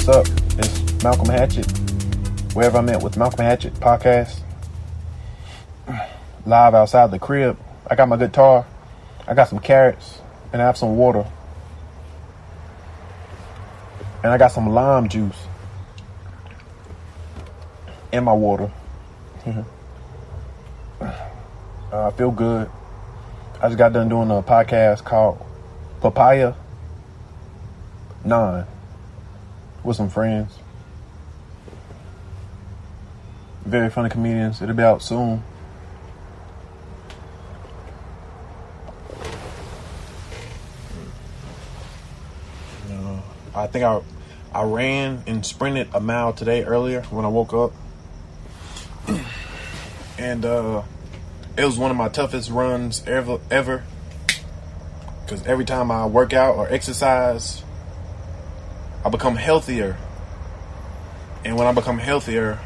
What's up? It's Malcolm Hatchett. Wherever I'm at with Malcolm Hatchett podcast. Live outside the crib. I got my guitar. I got some carrots. And I have some water. And I got some lime juice in my water. I feel good. I just got done doing a podcast called Papaya 9 with some friends. Very funny comedians. It'll be out soon. I think I ran and sprinted a mile today earlier when I woke up. And it was one of my toughest runs ever. Because every time I work out or exercise, I become healthier. And when I become healthier,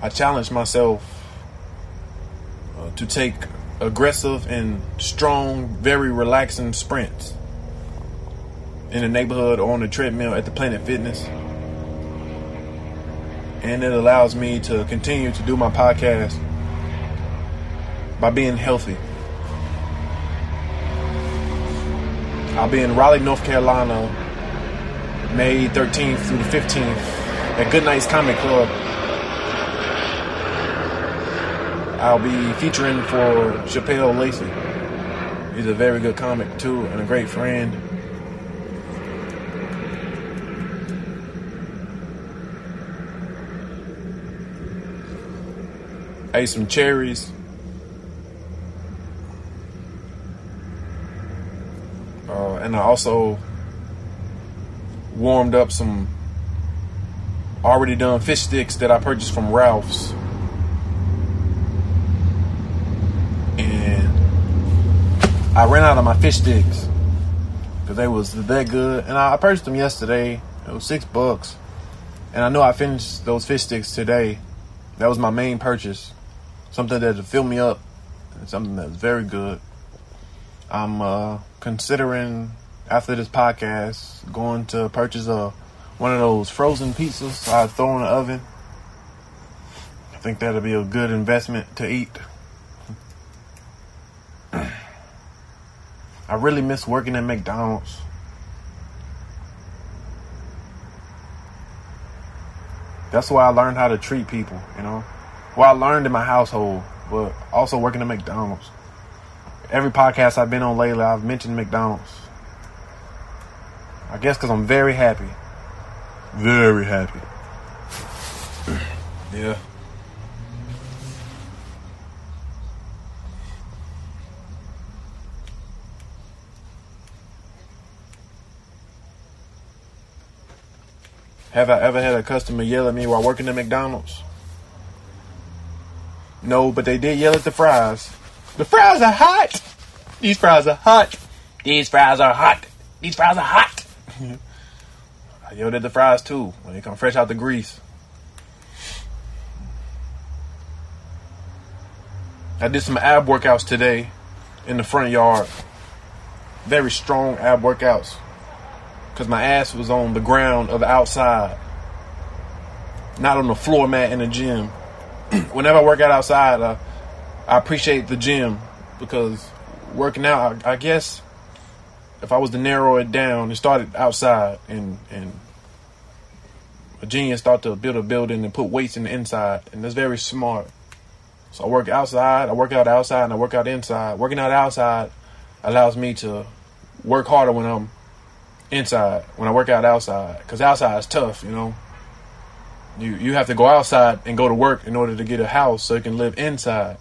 I challenge myself to take aggressive and strong, very relaxing sprints in the neighborhood or on the treadmill at the Planet Fitness. And it allows me to continue to do my podcast by being healthy. I'll be in Raleigh, North Carolina, May 13th through the 15th at Goodnight's Comic Club. I'll be featuring for Chappelle Lacey. He's a very good comic too and a great friend. I ate some cherries. And I also warmed up some already done fish sticks that I purchased from Ralph's. And I ran out of my fish sticks because they was that good. And I purchased them yesterday. It was $6. And I know I finished those fish sticks today. That was my main purchase. Something that would fill me up. And something that's very good. I'm considering, after this podcast, going to purchase one of those frozen pizzas I throw in the oven. I think that'll be a good investment to eat. I really miss working at McDonald's. That's why I learned how to treat people, you know. Well, I learned in my household, but also working at McDonald's. Every podcast I've been on lately, I've mentioned McDonald's. I guess because I'm very happy. Very happy. Yeah. Have I ever had a customer yell at me while working at McDonald's? No, but they did yell at the fries. The fries are hot. These fries are hot. These fries are hot. These fries are hot. I yelled at the fries too when they come fresh out the grease. I did some ab workouts today in the front yard. Very strong ab workouts. Because my ass was on the ground of the outside. Not on the floor mat in the gym. Whenever I work out outside, I appreciate the gym. Because working out, I guess, if I was to narrow it down, it started outside. And a genius thought to build a building and put weights in the inside. And that's very smart. So I work outside, I work out outside, and I work out inside. Working out outside allows me to work harder when I'm inside, when I work out outside, because outside is tough, you know. You have to go outside and go to work in order to get a house so you can live inside.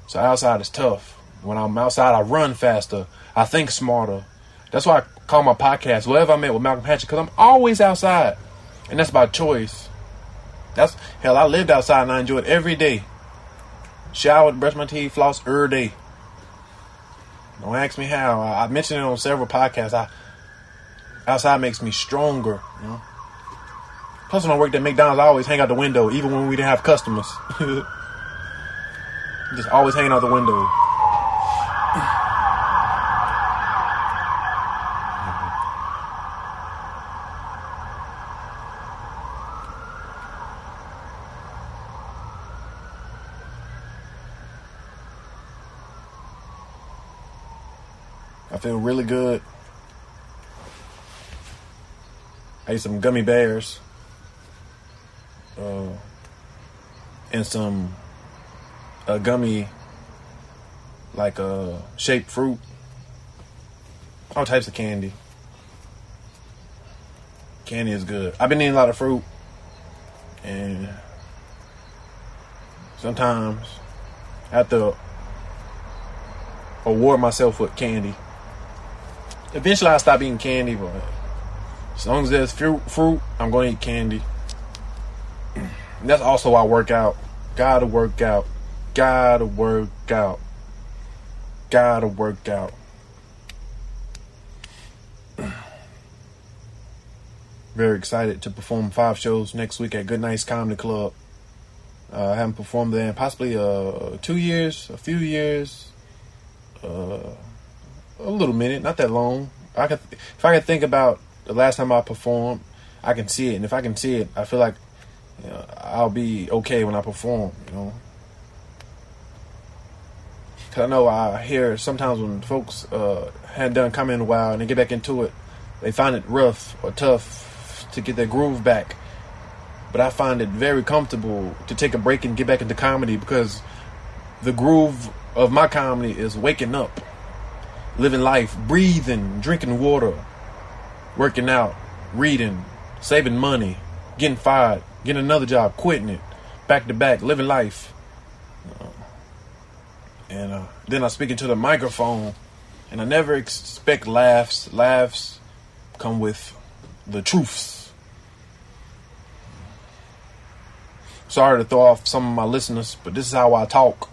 So outside is tough. When I'm outside, I run faster. I think smarter. That's why I call my podcast Wherever I'm At with Malcolm Hatchett, because I'm always outside, and that's by choice. Hell, I lived outside and I enjoy it every day. Showered, brush my teeth, floss every day. Don't ask me how. I mentioned it on several podcasts. Outside makes me stronger, you know. Plus, when I worked at McDonald's, I always hang out the window, even when we didn't have customers. Just always hanging out the window. I feel really good. I ate some gummy bears. And some gummy, like shaped fruit. All types of candy. Candy is good. I've been eating a lot of fruit. And sometimes I have to reward myself with candy. Eventually I'll stop eating candy, but as long as there's fruit, I'm going to eat candy. And that's also why I work out. Gotta work out. Gotta work out. Gotta work out. Very excited to perform 5 shows next week at Good Nights Comedy Club. I haven't performed there in possibly 2 years, a few years, a little minute, not that long. If I could think about the last time I performed, I can see it. And if I can see it, I feel like I'll be okay when I perform, Because I know I hear sometimes when folks hadn't done comedy in a while and they get back into it, they find it rough or tough to get their groove back. But I find it very comfortable to take a break and get back into comedy because the groove of my comedy is waking up, living life, breathing, drinking water, working out, reading, saving money, getting fired, getting another job, quitting it, back to back, living life. And then I speak into the microphone, and I never expect laughs. Laughs come with the truths. Sorry to throw off some of my listeners, but this is how I talk.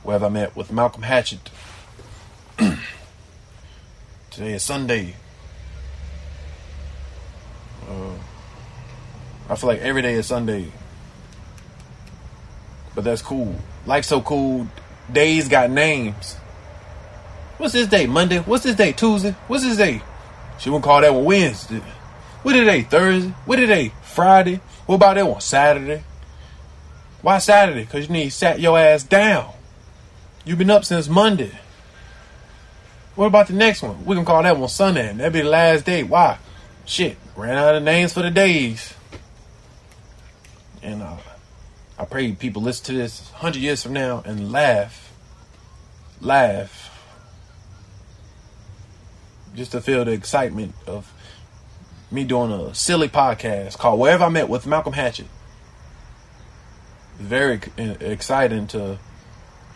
Where have I met with Malcolm Hatchett? Today is Sunday. I feel like every day is Sunday. But that's cool. Life's so cool. Days got names. What's this day? Monday? What's this day? Tuesday? What's this day? She wouldn't call that one Wednesday. What today? Thursday? What today? Friday? What about that one? Saturday? Why Saturday? Because you need to sat your ass down. You've been up since Monday. What about the next one? We can call that one Sunday. And that'll be the last day. Why? Shit. Ran out of names for the days. And I pray people listen to this 100 years from now and laugh. Laugh. Just to feel the excitement of me doing a silly podcast called Wherever I Met with Malcolm Hatchett. Very exciting to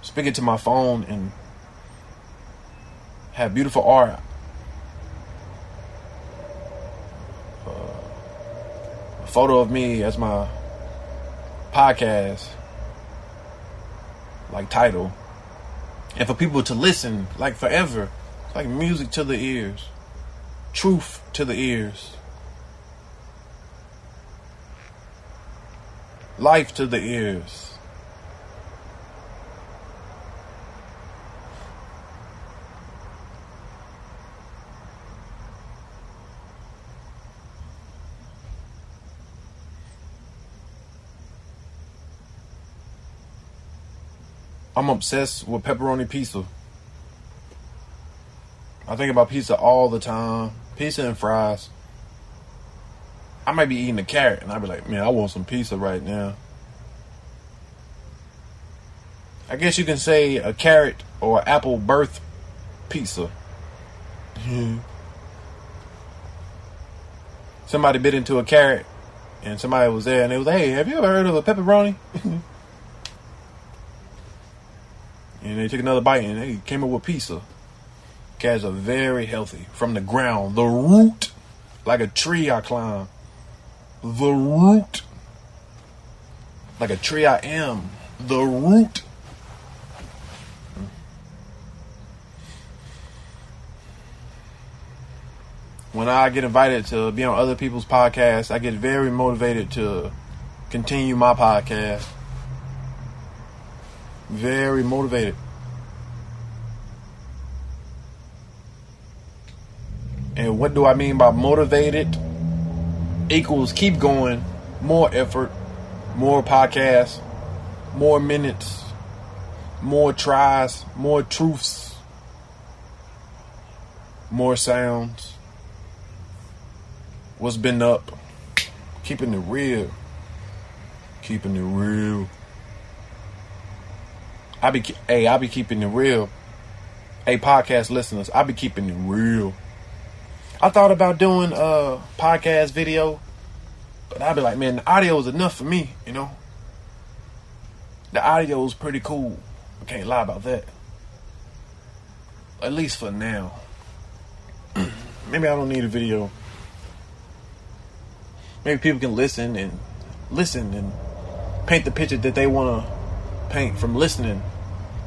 speak into my phone and have beautiful art. A photo of me as my podcast like title, and for people to listen like forever. It's like music to the ears, truth to the ears, life to the ears. I'm obsessed with pepperoni pizza. I think about pizza all the time. Pizza and fries. I might be eating a carrot and I'd be like, man, I want some pizza right now. I guess you can say a carrot or apple birth pizza. Somebody bit into a carrot and somebody was there and they was, hey, have you ever heard of a pepperoni? And they took another bite and they came up with pizza. Cats are very healthy. From the ground, the root, like a tree I climb. The root, like a tree I am. The root. When I get invited to be on other people's podcasts, I get very motivated to continue my podcast. Very motivated. And what do I mean by motivated? Equals keep going, more effort, more podcasts, more minutes, more tries, more truths. more sounds. What's been up? Keeping it real. Keeping it real. I be keeping it real. Hey, podcast listeners, I be keeping it real. I thought about doing a podcast video, but I'd be like, man, the audio is enough for me, you know? The audio is pretty cool. I can't lie about that. At least for now. Maybe I don't need a video. Maybe people can listen and paint the picture that they want to paint from listening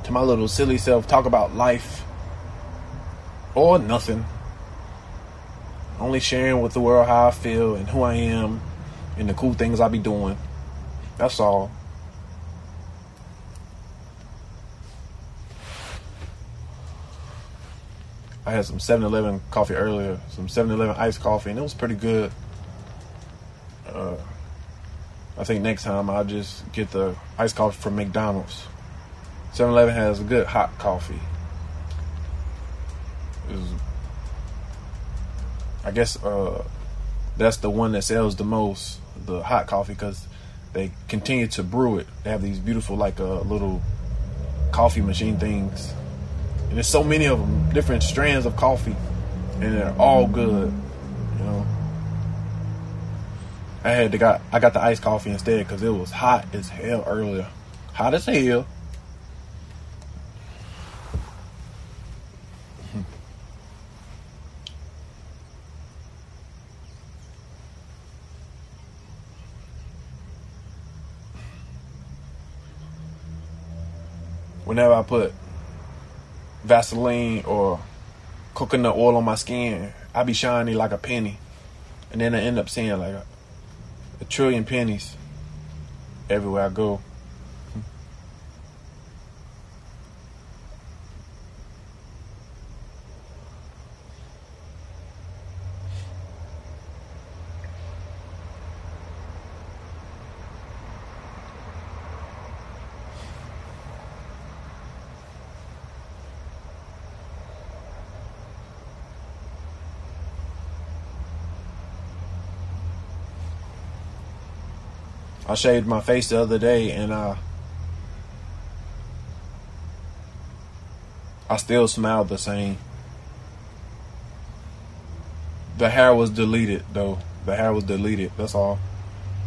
to my little silly self talk about life or nothing. Only sharing with the world how I feel and who I am and the cool things I be doing. That's all. I had some 7-Eleven coffee earlier, some 7-Eleven iced coffee, and it was pretty good. I think next time I'll just get the iced coffee from McDonald's. 7-Eleven has a good hot coffee. I guess that's the one that sells the most, the hot coffee, because they continue to brew it. They have these beautiful little coffee machine things. And there's so many of them, different strands of coffee, and they're all good, you know. I got the iced coffee instead because it was hot as hell earlier. Hot as hell. Whenever I put Vaseline or coconut oil on my skin, I be shiny like a penny. And then I end up seeing like a trillion pennies everywhere I go. I shaved my face the other day and I still smiled the same. The hair was deleted though. The hair was deleted, that's all.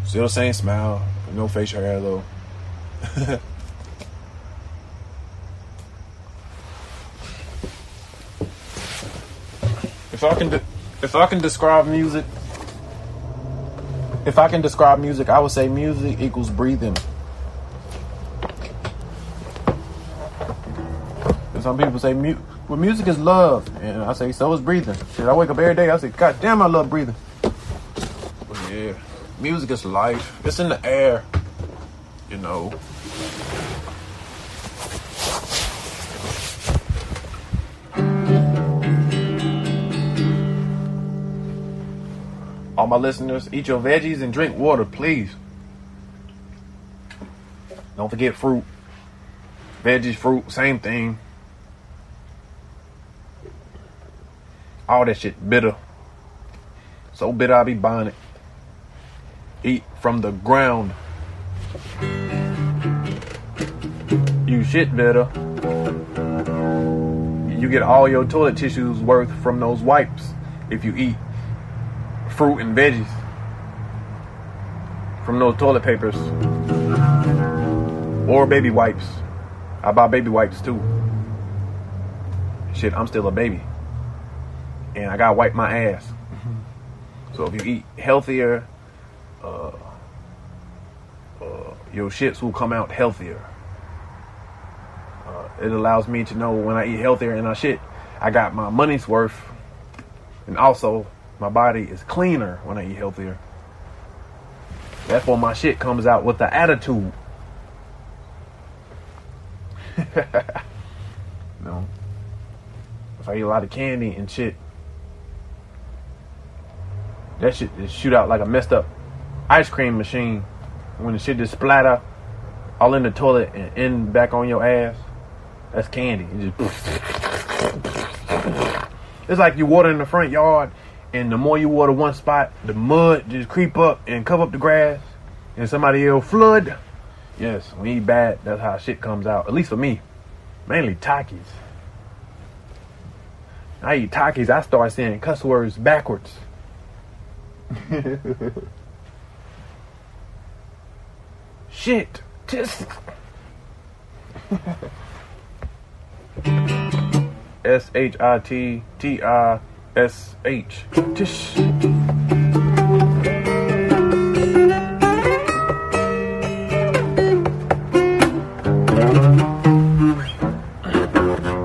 Still the same smile, no facial hair though. If I can describe music, I would say music equals breathing. And some people say music is love, and I say so is breathing. Shit, I wake up every day, I say, God damn, I love breathing. But yeah, music is life. It's in the air, you know. All my listeners, eat your veggies and drink water, please. Don't forget fruit. Veggies, fruit, same thing. All that shit bitter. So bitter I be buying it. Eat from the ground. You shit bitter. You get all your toilet tissues worth from those wipes if you eat fruit and veggies from those toilet papers or baby wipes. I buy baby wipes too. Shit, I'm still a baby and I gotta wipe my ass. So if you eat healthier, your shits will come out healthier. It allows me to know when I eat healthier and I shit, I got my money's worth, and also my body is cleaner when I eat healthier. Therefore, my shit comes out with the attitude. No. If I eat a lot of candy and shit, that shit just shoot out like a messed up ice cream machine. When the shit just splatter all in the toilet and end back on your ass, that's candy. It It's like you water in the front yard, and the more you water one spot, the mud just creep up and cover up the grass, and somebody yell flood. Yes, when you eat bad, that's how shit comes out. At least for me, mainly Takis. I eat Takis, I start saying cuss words backwards. Shit. Just SHITTISH. Tish.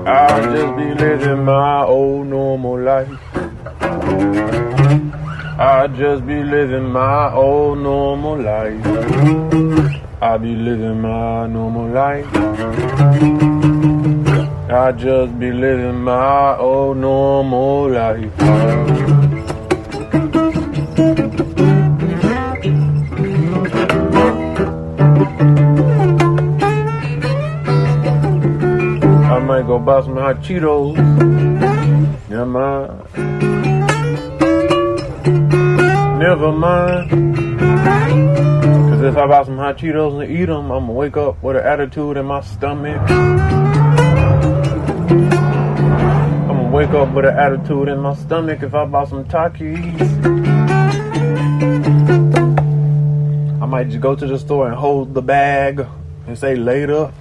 I'll just be living my old normal life. I'll just be living my old normal life. I'll be living my normal life. I'll just be living my old normal life. I might go buy some hot Cheetos. Never mind. Never mind. Cause if I buy some hot Cheetos and eat them, I'm gonna wake up with an attitude in my stomach. I'm gonna wake up with an attitude in my stomach if I buy some Takis. I might just go to the store and hold the bag and say later.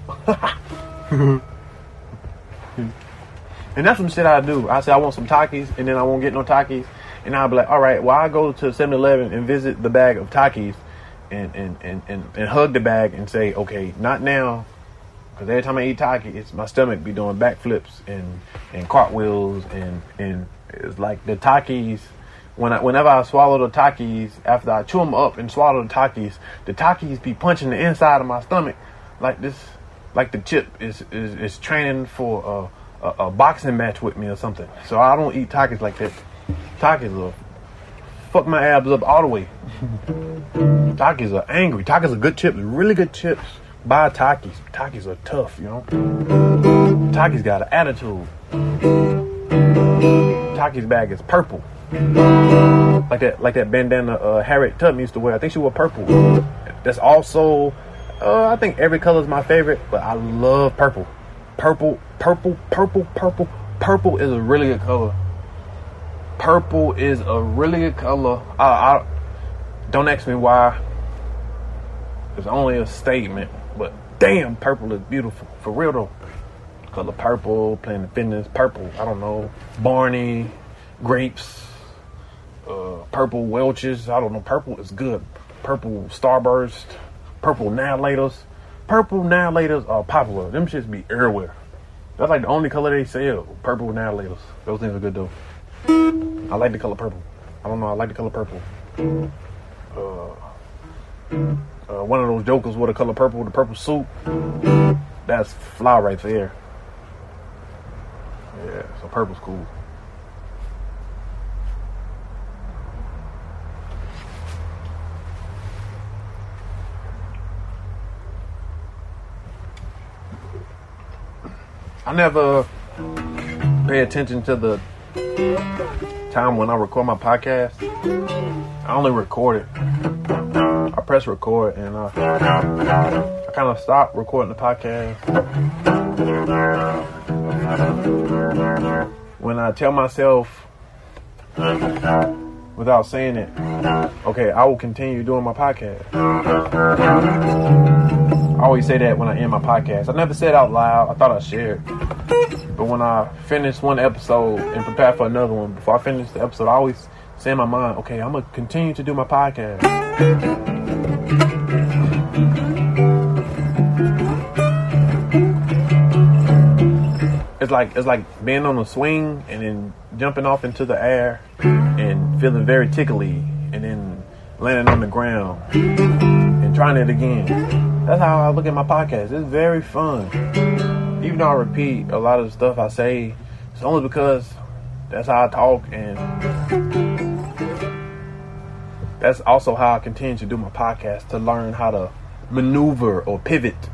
And that's some shit I do. I say I want some Takis, and then I won't get no Takis. And I'll be like, all right, well, I go to 7-Eleven and visit the bag of Takis and hug the bag and say, okay, not now. Because every time I eat Takis, my stomach be doing backflips and cartwheels. And it's like the Takis, whenever I swallow the Takis, after I chew them up and swallow the Takis be punching the inside of my stomach like this, like the chip is training for a boxing match with me or something. So I don't eat Takis like that. Takis will fuck my abs up all the way. Takis are angry. Takis are good chips, really good chips. Buy Takis. Takis are tough, you know. Takis got an attitude. Takis bag is purple. Like that bandana Harriet Tubman used to wear. I think she wore purple. That's also, I think every color is my favorite, but I love purple. Purple is a really good color. Purple is a really good color. I don't ask me why. It's only a statement, but damn, purple is beautiful. For real though. Color purple, Planet Fitness, purple. I don't know. Barney, grapes, purple Welch's. I don't know. Purple is good. Purple Starburst, purple Annihilators. Purple Annihilators are popular. Them shits be everywhere. That's like the only color they sell. Purple Annihilators. Those things are good though. I like the color purple. I don't know. I like the color purple. One of those jokers with the color purple, the purple suit. That's fly right there. Yeah, so purple's cool. I never pay attention to the time when I record my podcast. I only record it. I press record and I kind of stop recording the podcast when I tell myself without saying it, okay, I will continue doing my podcast. I always say that when I end my podcast. I never said it out loud. I thought I shared. But when I finish one episode and prepare for another one, before I finish the episode, I always say in my mind, okay, I'm going to continue to do my podcast. It's like being on a swing and then jumping off into the air and feeling very tickly and then landing on the ground and trying it again. That's how I look at my podcast. It's very fun. Even though I repeat a lot of the stuff I say, it's only because that's how I talk, and that's also how I continue to do my podcast, to learn how to maneuver or pivot,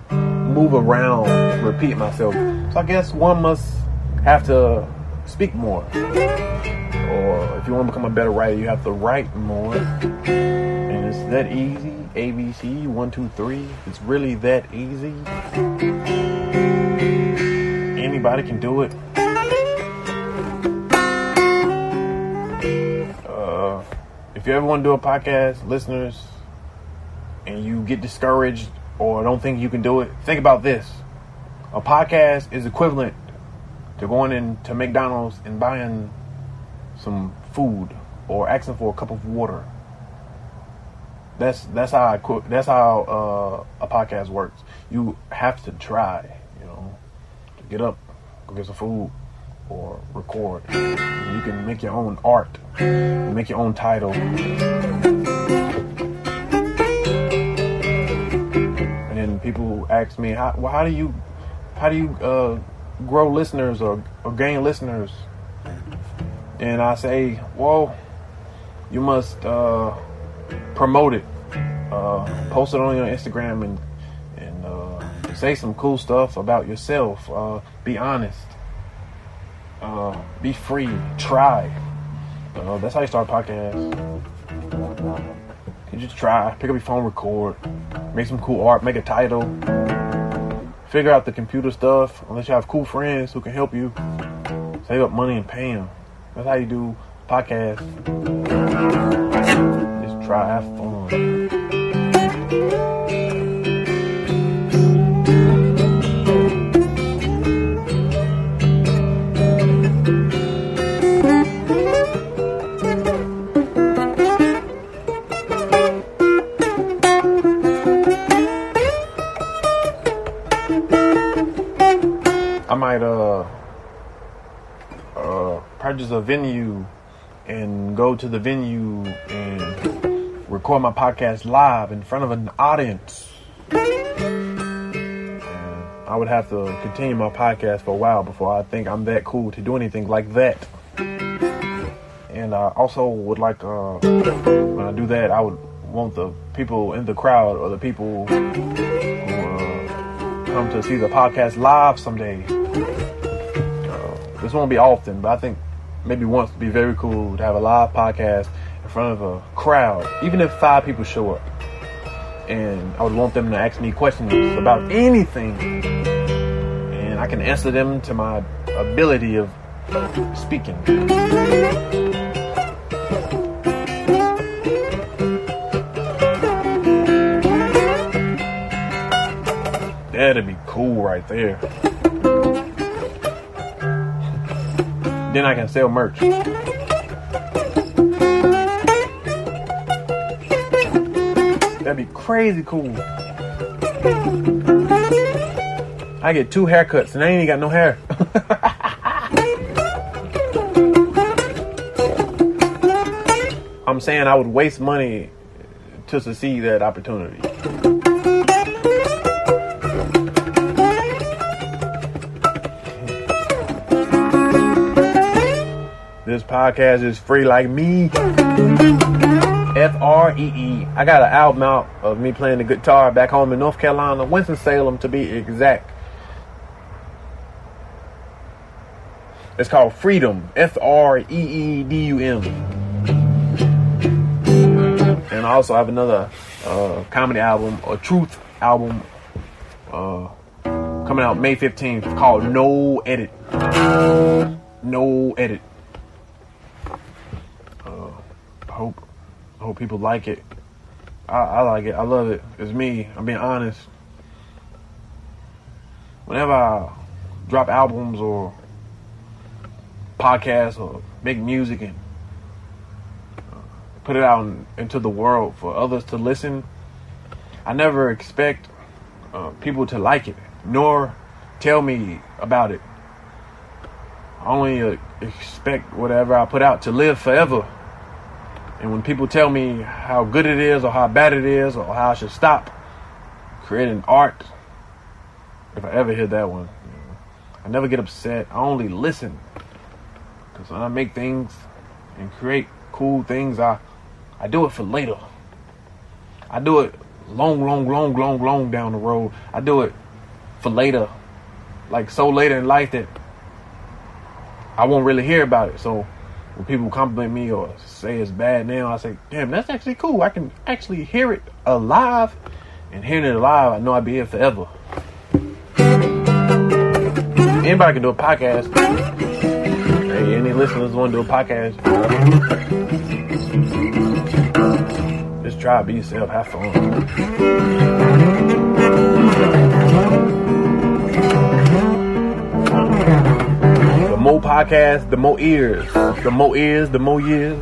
move around, repeat myself. So I guess one must have to speak more. Or if you want to become a better writer, you have to write more. And it's that easy. ABC 1, 2, 3. It's really that easy. Anybody can do it. If you ever want to do a podcast, listeners, and you get discouraged or don't think you can do it, think about this. A podcast is equivalent to going into McDonald's and buying some food or asking for a cup of water. That's how a podcast works. You have to try, to get up, go get some food, or record. You can make your own art, make your own title. And then people ask me, how do you grow listeners or gain listeners? And I say, well, you must promote it, post it on your Instagram, and say some cool stuff about yourself. Be honest. Be free. Try. That's how you start a podcast. You just try. Pick up your phone, record. Make some cool art. Make a title. Figure out the computer stuff. Unless you have cool friends who can help you. Save up money and pay them. That's how you do podcasts. Just try. Have fun. I might purchase a venue and go to the venue and record my podcast live in front of an audience. And I would have to continue my podcast for a while before I think I'm that cool to do anything like that. And I also would like, when I do that, I would want the people in the crowd or the people who come to see the podcast live someday. This won't be often, but I think maybe once would be very cool to have a live podcast in front of a crowd, even if 5 people show up. And I would want them to ask me questions about anything, and I can answer them to my ability of speaking. That'd be cool right there. Then I can sell merch. That'd be crazy cool. I get 2 haircuts and I ain't even got no hair. I'm saying I would waste money to succeed that opportunity. This podcast is free like me. Free. I got an album out of me playing the guitar back home in North Carolina, Winston-Salem to be exact. It's called Freedom. Freedum. And I also have another comedy album, a truth album, coming out May 15th called No Edit. No Edit. I hope people like it. I like it. I love it. It's me. I'm being honest. Whenever I drop albums or podcasts or make music and put it out into the world for others to listen, I never expect people to like it, nor tell me about it. I only expect whatever I put out to live forever. And when people tell me how good it is or how bad it is or how I should stop creating art, if I ever hear that one, I never get upset. I only listen. Because when I make things and create cool things, I do it for later. I do it long down the road. I do it for later. Like so later in life that I won't really hear about it. So when people compliment me or say it's bad now, I say, damn, that's actually cool. I can actually hear it alive, and hearing it alive, I know I'll be here forever. Anybody can do a podcast. Hey, any listeners want to do a podcast? Just try, be yourself, have fun. The more podcasts, the more ears. The more ears, the more years.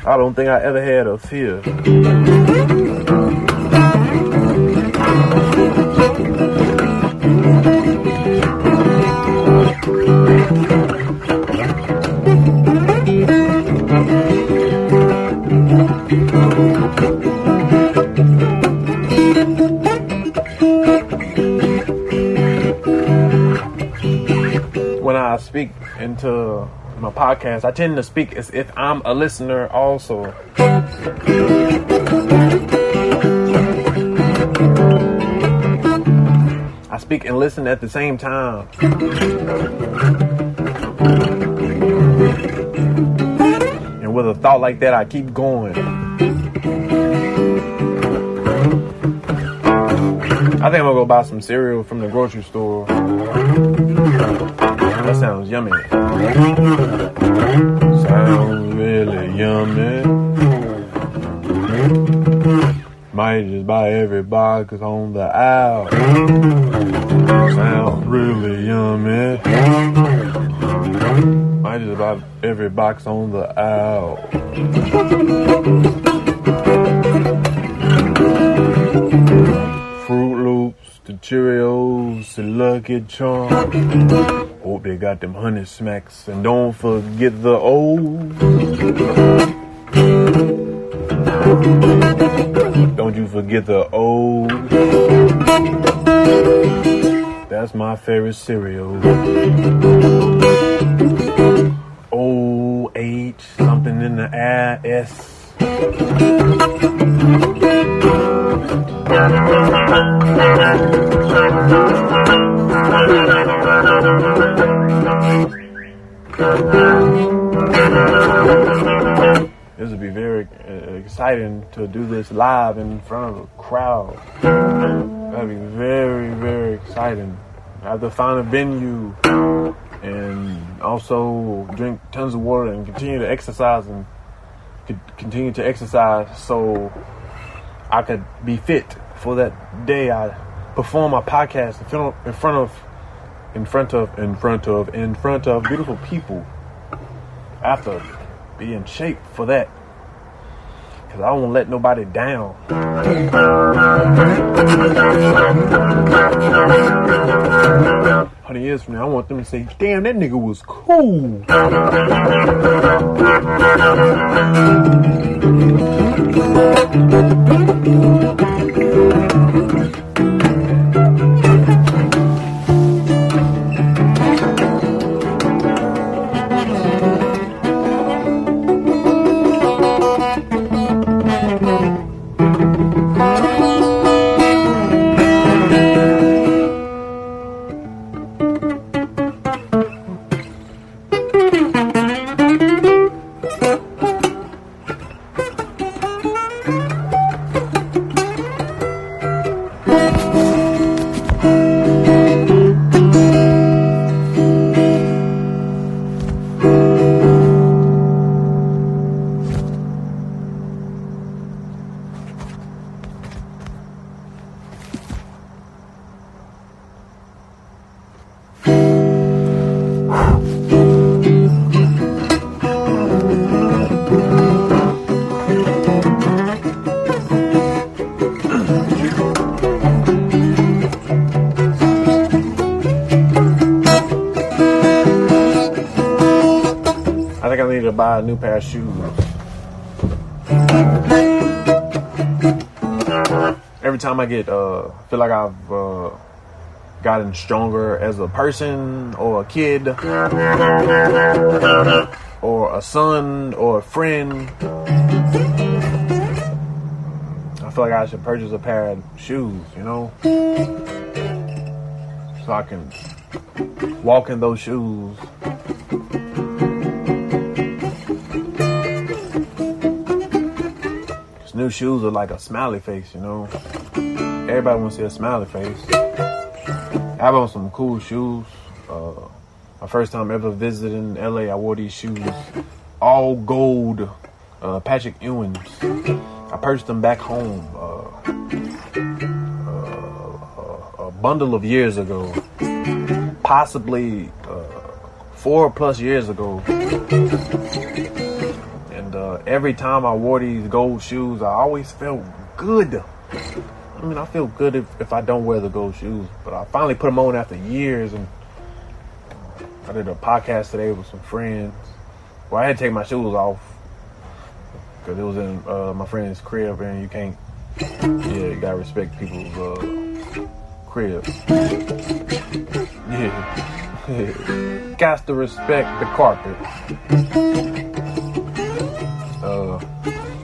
I don't think I ever had a fear. When I speak into my podcast, I tend to speak as if I'm a listener also. I speak and listen at the same time. And with a thought like that, I keep going. I think I'm gonna go buy some cereal from the grocery store. That sounds yummy. Sounds really yummy. Might just buy every box on the aisle. Sounds really yummy. Might just buy every box on the aisle. Fruit Loops, the Cheerios, the Lucky Charms. Hope they got them honey smacks, and don't forget the O's. Don't you forget the O's. That's my favorite cereal. O-H, something in the air, S. This would be very exciting to do this live in front of a crowd. That'd be very, very exciting. I have to find a venue and also drink tons of water and continue to exercise so I could be fit for that day I perform my podcast in front of beautiful people. I have to be in shape for that, because I won't let nobody down. 100 years from now, I want them to say, damn, that nigga was cool. Buy a new pair of shoes. Every time I feel like I've gotten stronger as a person or a kid or a son or a friend. I feel like I should purchase a pair of shoes, you know, so I can walk in those shoes. Cause new shoes are like a smiley face, you know. Everybody wants to see a smiley face. I have on some cool shoes. My first time ever visiting LA, I wore these shoes, all gold, Patrick Ewing's. I purchased them back home a bundle of years ago, possibly 4+ years ago. And every time I wore these gold shoes, I always felt good. I mean, I feel good if I don't wear the gold shoes, but I finally put them on after years, and I did a podcast today with some friends. Well, I had to take my shoes off because it was in my friend's crib, and you can't, you gotta respect people's cribs. Yeah. Got to respect the carpet.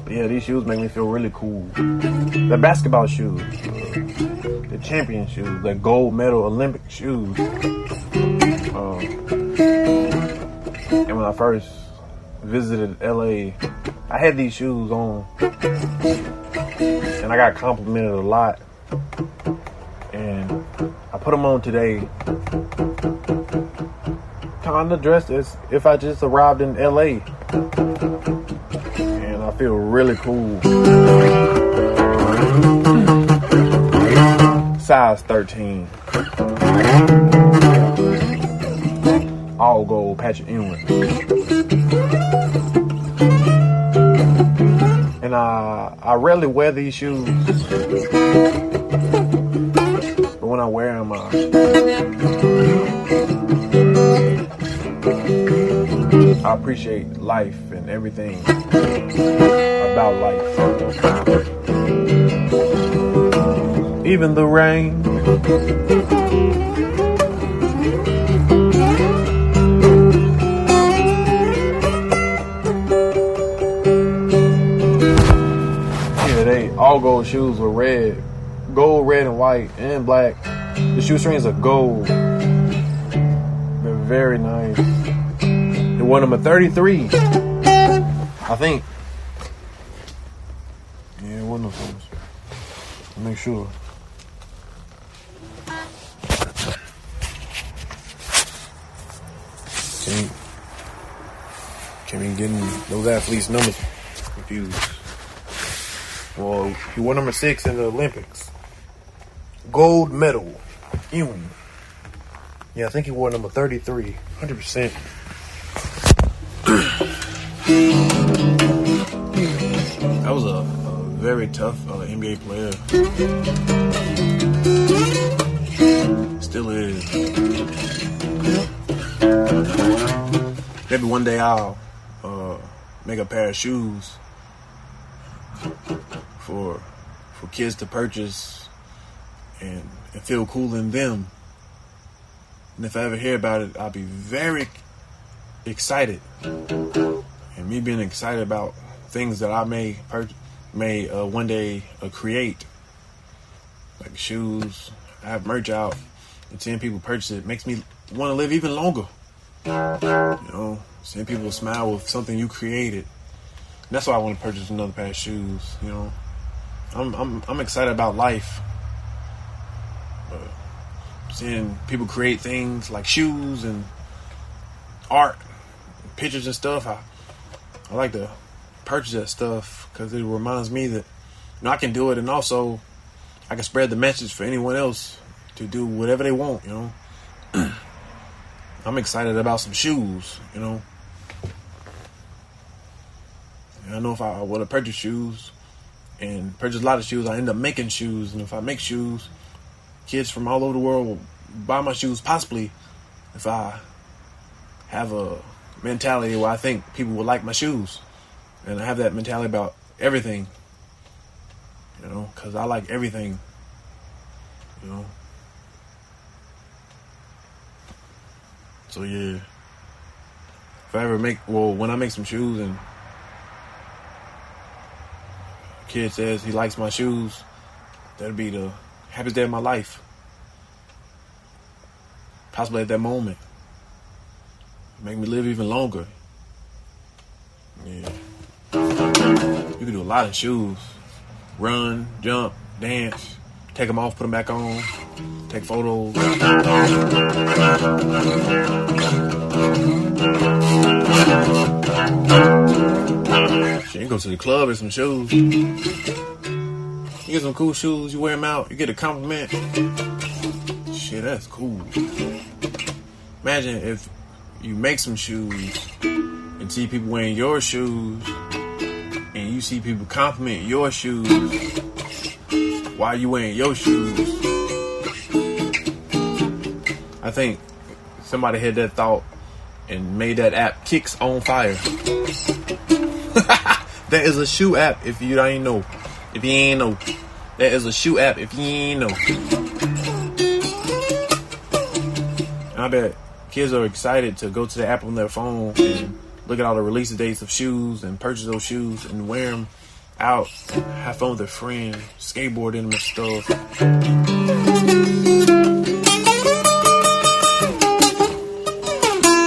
But yeah, these shoes make me feel really cool. The basketball shoes, the champion shoes, the gold medal Olympic shoes. And when I first visited LA, I had these shoes on, and I got complimented a lot. And I put them on today, kind of dressed as if I just arrived in LA, and I feel really cool. Size 13. All gold Patrick Ewing. And I rarely wear these shoes, but when I wear them, I appreciate life and everything about life. Even the rain. All gold shoes were red, gold, red, and white, and black. The shoestrings are gold. They're very nice. They wore number 33, I think. Yeah, one of those. Make sure. Can't be getting those athletes' numbers confused. Well, he won number 6 in the Olympics. Gold medal. Ewing. Yeah, I think he wore number 33. 100%. That was a very tough NBA player. Still is. Maybe one day I'll make a pair of shoes for kids to purchase and feel cool in them. And if I ever hear about it, I'll be very excited. And me being excited about things that I may one day create, like shoes. I have merch out, and seeing people purchase it makes me want to live even longer. You know, seeing people smile with something you created. And that's why I want to purchase another pair of shoes. You know, I'm excited about life. Seeing people create things like shoes and art, and pictures and stuff. I like to purchase that stuff because it reminds me that I can do it, and also I can spread the message for anyone else to do whatever they want. You know, I'm excited about some shoes. You know, and I know if I want to purchase shoes and purchase a lot of shoes, I end up making shoes, and if I make shoes, kids from all over the world will buy my shoes, possibly if I have a mentality where I think people will like my shoes. And I have that mentality about everything, you know, because I like everything, you know. So, yeah. If I ever when I make some shoes and kid says he likes my shoes, that'll be the happiest day of my life. Possibly at that moment. Make me live even longer. Yeah. You can do a lot in shoes. Run, jump, dance, take them off, put them back on, take photos. Shit, you go to the club in some shoes. You get some cool shoes, you wear them out, you get a compliment. Shit, that's cool. Imagine if you make some shoes and see people wearing your shoes and you see people compliment your shoes while you wearing your shoes. I think somebody had that thought and made that app Kicks on Fire. There is a shoe app if you ain't know. If you ain't know. There is a shoe app if you ain't know. And I bet kids are excited to go to the app on their phone and look at all the release dates of shoes and purchase those shoes and wear them out, have fun with their friends, skateboard in them and stuff.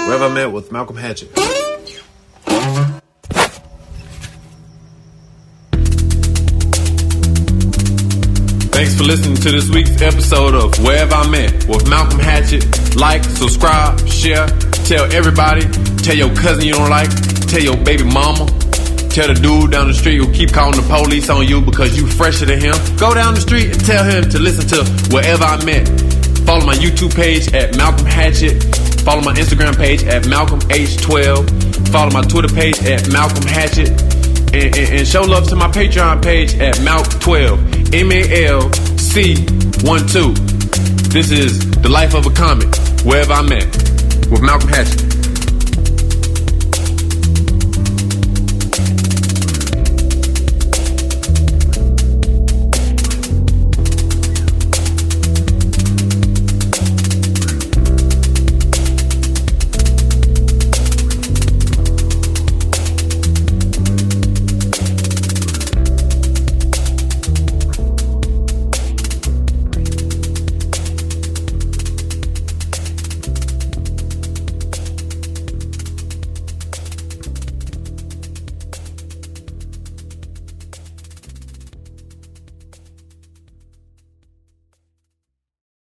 Where have I met with Malcolm Hatchett? Thanks for listening to this week's episode of Where Have I Met with Malcolm Hatchett. Like, subscribe, share, tell everybody, tell your cousin you don't like, tell your baby mama, tell the dude down the street who keep calling the police on you because you fresher than him. Go down the street and tell him to listen to Wherever I Met. Follow my YouTube page at Malcolm Hatchett. Follow my Instagram page at MalcolmH12. Follow my Twitter page at Malcolm Hatchett. And show love to my Patreon page at Malc12. MALC12. This is The Life of a Comic, Wherever I Met, with Malcolm Hatchett.